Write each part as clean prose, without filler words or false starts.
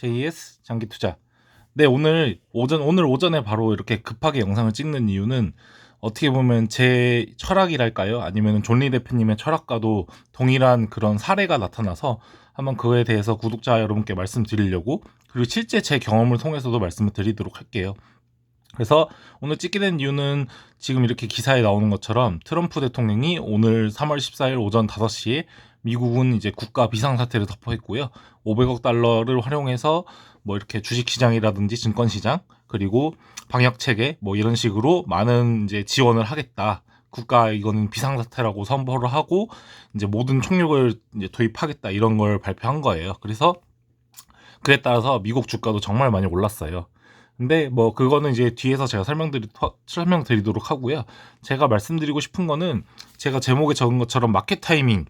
JS 장기투자. 네, 오늘 오전에 바로 이렇게 급하게 영상을 찍는 이유는 어떻게 보면 제 철학이랄까요? 아니면 존리 대표님의 철학과도 동일한 그런 사례가 나타나서 한번 그거에 대해서 구독자 여러분께 말씀드리려고, 그리고 실제 제 경험을 통해서도 말씀을 드리도록 할게요. 그래서 오늘 찍게 된 이유는 지금 이렇게 기사에 나오는 것처럼 트럼프 대통령이 오늘 3월 14일 오전 5시에 미국은 이제 국가 비상사태를 선포했고요. 500억 달러를 활용해서 뭐 이렇게 주식시장이라든지 증권시장, 그리고 방역체계 뭐 이런 식으로 많은 이제 지원을 하겠다. 국가 이거는 비상사태라고 선포를 하고 이제 모든 총력을 이제 도입하겠다, 이런 걸 발표한 거예요. 그래서 그에 따라서 미국 주가도 정말 많이 올랐어요. 근데 뭐 그거는 이제 뒤에서 제가 설명드리도록 하고요. 제가 말씀드리고 싶은 거는 제가 제목에 적은 것처럼 마켓 타이밍,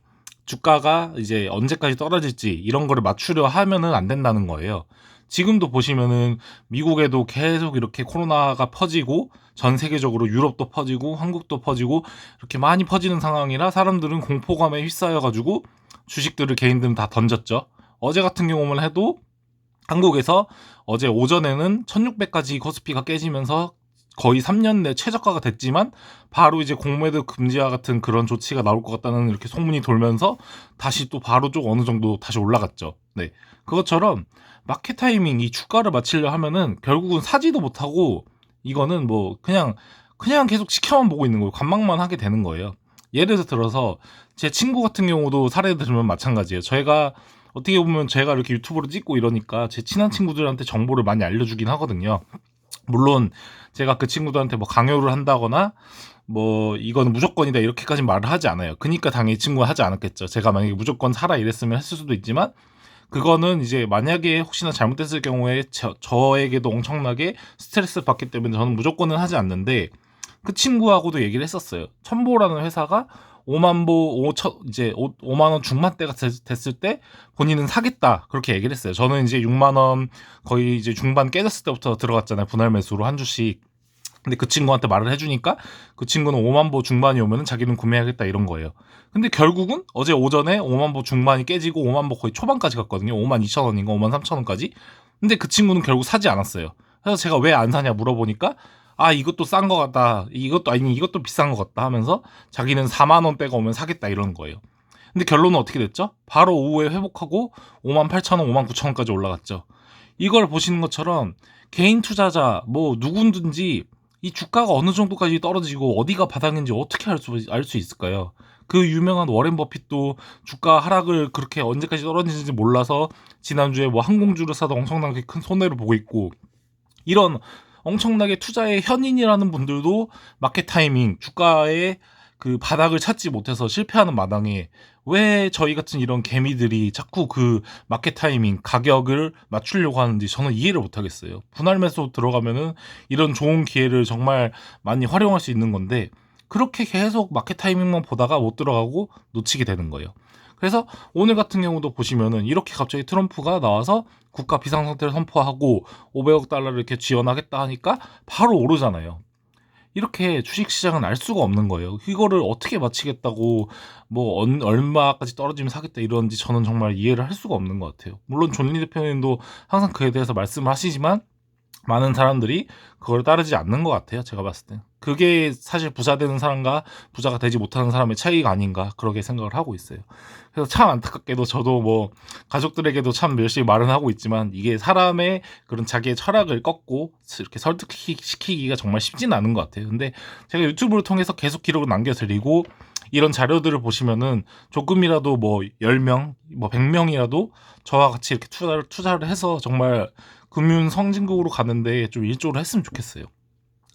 주가가 이제 언제까지 떨어질지 이런 거를 맞추려 하면은 안 된다는 거예요. 지금도 보시면은 미국에도 계속 이렇게 코로나가 퍼지고 전 세계적으로 유럽도 퍼지고 한국도 퍼지고 이렇게 많이 퍼지는 상황이라 사람들은 공포감에 휩싸여 가지고 주식들을 개인들은 다 던졌죠. 어제 같은 경우만 해도 한국에서 어제 오전에는 1600까지 코스피가 깨지면서 거의 3년 내 최저가가 됐지만 바로 이제 공매도 금지와 같은 그런 조치가 나올 것 같다는 이렇게 소문이 돌면서 다시 또 바로 좀 어느 정도 다시 올라갔죠. 네. 그것처럼 마켓 타이밍, 이 주가를 맞추려 하면은 결국은 사지도 못하고 이거는 뭐 그냥 계속 지켜만 보고 있는 거예요. 관망만 하게 되는 거예요. 예를 들어서 제 친구 같은 경우도 사례 들으면 마찬가지예요. 저희가 어떻게 보면 제가 이렇게 유튜브로 찍고 이러니까 제 친한 친구들한테 정보를 많이 알려주긴 하거든요. 물론 제가 그 친구들한테 뭐 강요를 한다거나 뭐 이거는 무조건이다 이렇게까지 말을 하지 않아요. 그러니까 당연히 친구가 하지 않았겠죠. 제가 만약에 무조건 사라 이랬으면 했을 수도 있지만, 그거는 이제 만약에 혹시나 잘못됐을 경우에 저에게도 엄청나게 스트레스 받기 때문에 저는 무조건은 하지 않는데, 그 친구하고도 얘기를 했었어요. 첨보라는 회사가 5만 보, 5만 원 중반대가 됐을 때 본인은 사겠다, 그렇게 얘기를 했어요. 저는 이제 6만 원 거의 이제 중반 깨졌을 때부터 들어갔잖아요. 분할 매수로 한 주씩. 근데 그 친구한테 말을 해주니까 그 친구는 5만 보 중반이 오면은 자기는 구매하겠다, 이런 거예요. 근데 결국은 어제 오전에 5만 보 중반이 깨지고 5만 보 거의 초반까지 갔거든요. 5만 2천 원인가 5만 3천 원까지. 근데 그 친구는 결국 사지 않았어요. 그래서 제가 왜 안 사냐 물어보니까, 아 이것도 싼 거 같다, 이것도 비싼 거 같다 하면서 자기는 4만 원대가 오면 사겠다, 이러는 거예요. 근데 결론은 어떻게 됐죠? 바로 오후에 회복하고 5만 8천 원, 5만 9천 원까지 올라갔죠. 이걸 보시는 것처럼 개인 투자자 뭐 누구든지 이 주가가 어느 정도까지 떨어지고 어디가 바닥인지 어떻게 알 수 있을까요? 그 유명한 워렌 버핏도 주가 하락을 그렇게 언제까지 떨어지는지 몰라서 지난주에 뭐 항공주를 사도 엄청나게 큰 손해를 보고 있고, 이런 엄청나게 투자의 현인이라는 분들도 마켓 타이밍, 주가의 그 바닥을 찾지 못해서 실패하는 마당에 왜 저희 같은 이런 개미들이 자꾸 그 마켓 타이밍, 가격을 맞추려고 하는지 저는 이해를 못 하겠어요. 분할 매수 들어가면은 이런 좋은 기회를 정말 많이 활용할 수 있는 건데, 그렇게 계속 마켓 타이밍만 보다가 못 들어가고 놓치게 되는 거예요. 그래서 오늘 같은 경우도 보시면은 이렇게 갑자기 트럼프가 나와서 국가 비상상태를 선포하고 500억 달러를 이렇게 지원하겠다 하니까 바로 오르잖아요. 이렇게 주식시장은 알 수가 없는 거예요. 이거를 어떻게 맞히겠다고 뭐 얼마까지 떨어지면 사겠다 이러는지 저는 정말 이해를 할 수가 없는 것 같아요. 물론 존리 대표님도 항상 그에 대해서 말씀을 하시지만 많은 사람들이 그걸 따르지 않는 것 같아요. 제가 봤을 때. 그게 사실 부자 되는 사람과 부자가 되지 못하는 사람의 차이가 아닌가, 그렇게 생각을 하고 있어요. 그래서 참 안타깝게도 저도 뭐 가족들에게도 참 열심히 말은 하고 있지만, 이게 사람의 그런 자기의 철학을 꺾고 이렇게 설득시키기가 정말 쉽지는 않은 것 같아요. 근데 제가 유튜브를 통해서 계속 기록을 남겨드리고 이런 자료들을 보시면은 조금이라도 뭐 10명, 뭐 100명이라도 저와 같이 이렇게 투자를 해서 정말 금융 선진국으로 가는데 좀 일조를 했으면 좋겠어요.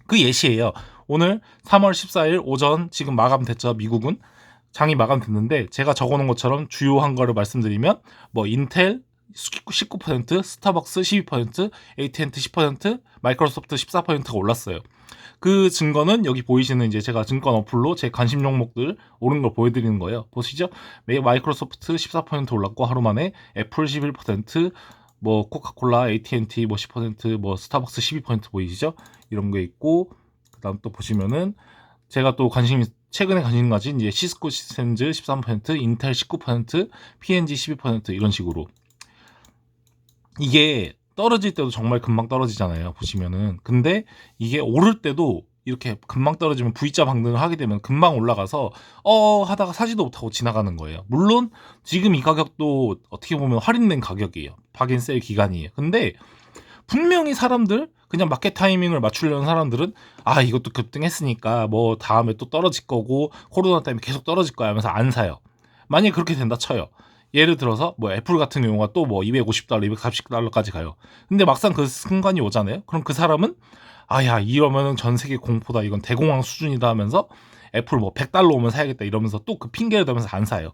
그 예시예요. 오늘 3월 14일 오전 지금 마감됐죠. 미국은 장이 마감됐는데, 제가 적어놓은 것처럼 주요한 거를 말씀드리면 뭐 인텔 19%, 스타벅스 12%, AT&T 10%, 마이크로소프트 14%가 올랐어요. 그 증거는 여기 보이시는 이제 제가 증권 어플로 제 관심 종목들 오른 걸 보여드리는 거예요. 보시죠. 마이크로소프트 14% 올랐고 하루 만에, 애플 11%, 뭐 코카콜라, AT&T 뭐 10%, 뭐 스타벅스 12% 보이시죠? 이런 게 있고, 그다음 또 보시면은 제가 또 최근에 관심 가진 이제 시스코 시스템즈 13%, 인텔 19%, P&G 12% 이런 식으로 이게 떨어질 때도 정말 금방 떨어지잖아요, 보시면은. 근데 이게 오를 때도 이렇게 금방 떨어지면 V자 반등을 하게 되면 금방 올라가서 하다가 사지도 못하고 지나가는 거예요. 물론 지금 이 가격도 어떻게 보면 할인된 가격이에요. 박앤셀 기간이에요. 근데 분명히 사람들, 그냥 마켓 타이밍을 맞추려는 사람들은 이것도 급등했으니까 뭐 다음에 또 떨어질 거고 코로나 때문에 계속 떨어질 거야 하면서 안 사요. 만약에 그렇게 된다 쳐요. 예를 들어서 뭐 애플 같은 경우가 또 뭐 $250, $240까지 가요. 근데 막상 그 순간이 오잖아요. 그럼 그 사람은 이러면은 전 세계 공포다, 이건 대공황 수준이다 하면서 애플 뭐 $100 오면 사야겠다 이러면서 또 그 핑계를 대면서 안 사요.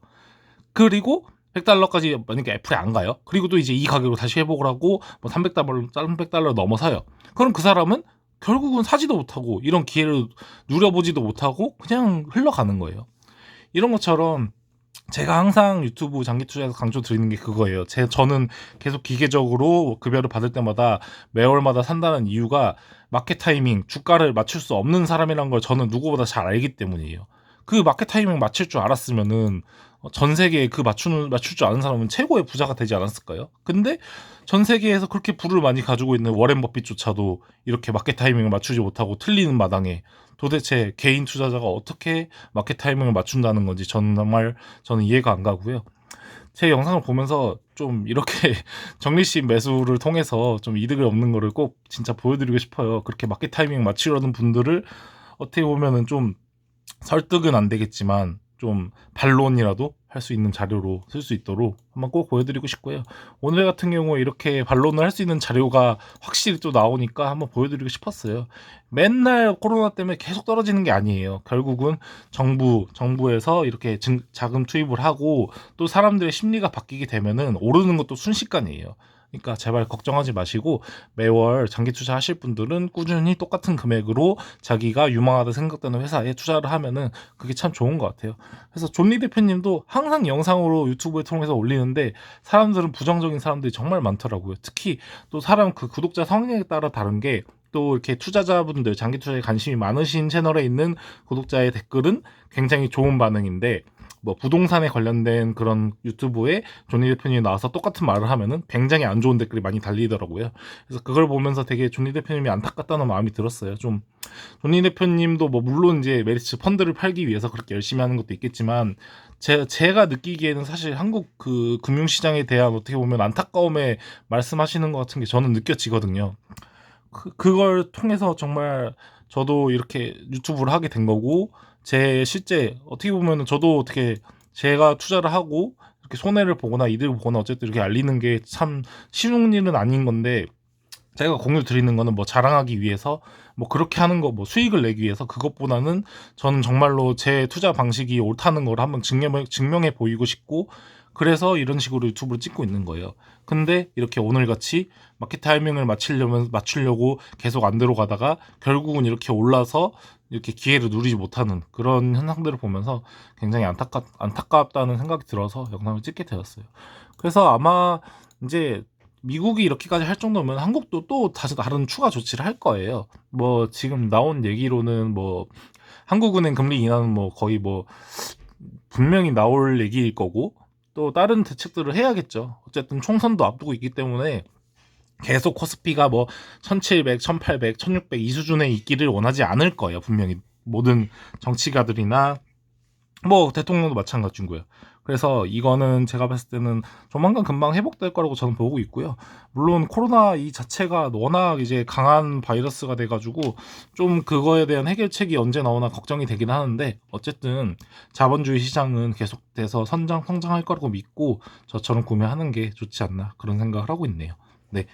그리고 $100까지 만약에 애플이 안 가요. 그리고 또 이제 이 가격으로 다시 회복을 하고 뭐 $300 넘어서요. 그럼 그 사람은 결국은 사지도 못하고 이런 기회를 누려보지도 못하고 그냥 흘러가는 거예요. 이런 것처럼 제가 항상 유튜브 장기 투자에서 강조드리는 게 그거예요. 저는 계속 기계적으로 급여를 받을 때마다 매월마다 산다는 이유가 마켓 타이밍, 주가를 맞출 수 없는 사람이란 걸 저는 누구보다 잘 알기 때문이에요. 그 마켓 타이밍 맞출 줄 알았으면은 전 세계에 맞출 줄 아는 사람은 최고의 부자가 되지 않았을까요? 근데 전 세계에서 그렇게 부를 많이 가지고 있는 워렌 버핏조차도 이렇게 마켓 타이밍을 맞추지 못하고 틀리는 마당에 도대체 개인 투자자가 어떻게 마켓 타이밍을 맞춘다는 건지 저는 이해가 안 가고요. 제 영상을 보면서 좀 이렇게 적리식 매수를 통해서 좀 이득을 얻는 거를 꼭 진짜 보여드리고 싶어요. 그렇게 마켓 타이밍 맞추려는 분들을 어떻게 보면은 좀 설득은 안 되겠지만 좀 반론이라도 할 수 있는 자료로 쓸 수 있도록 한번 꼭 보여드리고 싶고요. 오늘 같은 경우에 이렇게 반론을 할 수 있는 자료가 확실히 또 나오니까 한번 보여드리고 싶었어요. 맨날 코로나 때문에 계속 떨어지는 게 아니에요. 결국은 정부에서 이렇게 자금 투입을 하고 또 사람들의 심리가 바뀌게 되면은 오르는 것도 순식간이에요. 그러니까 제발 걱정하지 마시고 매월 장기 투자하실 분들은 꾸준히 똑같은 금액으로 자기가 유망하다 생각되는 회사에 투자를 하면은 그게 참 좋은 것 같아요. 그래서 존리 대표님도 항상 영상으로 유튜브에 통해서 올리는데 사람들은 부정적인 사람들이 정말 많더라고요. 특히 또 사람 그 구독자 성향에 따라 다른 게, 또 이렇게 투자자분들, 장기 투자에 관심이 많으신 채널에 있는 구독자의 댓글은 굉장히 좋은 반응인데, 뭐 부동산에 관련된 그런 유튜브에 존니 대표님이 나와서 똑같은 말을 하면은 굉장히 안 좋은 댓글이 많이 달리더라고요. 그래서 그걸 보면서 되게 존니 대표님이 안타깝다는 마음이 들었어요. 좀 존니 대표님도 뭐 물론 이제 메리츠 펀드를 팔기 위해서 그렇게 열심히 하는 것도 있겠지만 제가 느끼기에는 사실 한국 그 금융시장에 대한 어떻게 보면 안타까움에 말씀하시는 것 같은 게 저는 느껴지거든요. 그걸 통해서 정말 저도 이렇게 유튜브를 하게 된 거고, 제 실제 어떻게 보면은 저도 어떻게 제가 투자를 하고 이렇게 손해를 보거나 이득을 보거나 어쨌든 이렇게 알리는 게 참 쉬운 일은 아닌 건데, 제가 공유 드리는 거는 뭐 자랑하기 위해서 뭐 그렇게 하는 거, 뭐 수익을 내기 위해서, 그것보다는 저는 정말로 제 투자 방식이 옳다는 걸 한번 증명해 보이고 싶고, 그래서 이런 식으로 유튜브를 찍고 있는 거예요. 근데 이렇게 오늘같이 마켓 타이밍을 맞추려고 계속 안 들어가다가 결국은 이렇게 올라서 이렇게 기회를 누리지 못하는 그런 현상들을 보면서 굉장히 안타깝다는 생각이 들어서 영상을 찍게 되었어요. 그래서 아마 이제 미국이 이렇게까지 할 정도면 한국도 또 다른 추가 조치를 할 거예요. 뭐 지금 나온 얘기로는 뭐 한국은행 금리 인하는 뭐 거의 뭐 분명히 나올 얘기일 거고, 또 다른 대책들을 해야겠죠. 어쨌든 총선도 앞두고 있기 때문에 계속 코스피가 뭐 1700, 1800, 1600 이 수준에 있기를 원하지 않을 거예요. 분명히 모든 정치가들이나 뭐 대통령도 마찬가지고요. 그래서 이거는 제가 봤을 때는 조만간 금방 회복될 거라고 저는 보고 있고요. 물론 코로나 이 자체가 워낙 이제 강한 바이러스가 돼가지고 좀 그거에 대한 해결책이 언제 나오나 걱정이 되긴 하는데, 어쨌든 자본주의 시장은 계속돼서 성장할 거라고 믿고 저처럼 구매하는 게 좋지 않나 그런 생각을 하고 있네요. 네.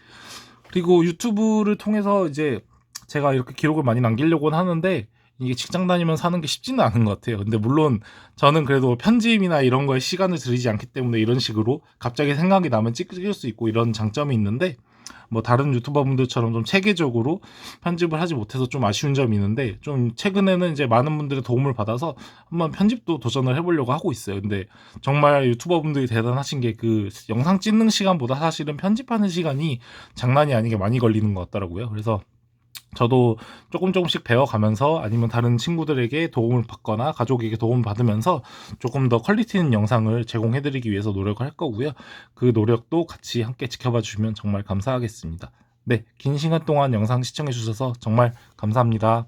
그리고 유튜브를 통해서 이제 제가 이렇게 기록을 많이 남기려고는 하는데 이게 직장 다니면서 하는 게 쉽지는 않은 것 같아요. 근데 물론 저는 그래도 편집이나 이런 거에 시간을 들이지 않기 때문에 이런 식으로 갑자기 생각이 나면 찍을 수 있고 이런 장점이 있는데, 뭐 다른 유튜버분들처럼 좀 체계적으로 편집을 하지 못해서 좀 아쉬운 점이 있는데, 좀 최근에는 이제 많은 분들의 도움을 받아서 한번 편집도 도전을 해보려고 하고 있어요. 근데 정말 유튜버분들이 대단하신 게 그 영상 찍는 시간보다 사실은 편집하는 시간이 장난이 아니게 많이 걸리는 것 같더라고요. 그래서 저도 조금씩 배워가면서 아니면 다른 친구들에게 도움을 받거나 가족에게 도움을 받으면서 조금 더 퀄리티 있는 영상을 제공해 드리기 위해서 노력을 할 거고요. 그 노력도 같이 함께 지켜봐 주시면 정말 감사하겠습니다. 네, 긴 시간 동안 영상 시청해 주셔서 정말 감사합니다.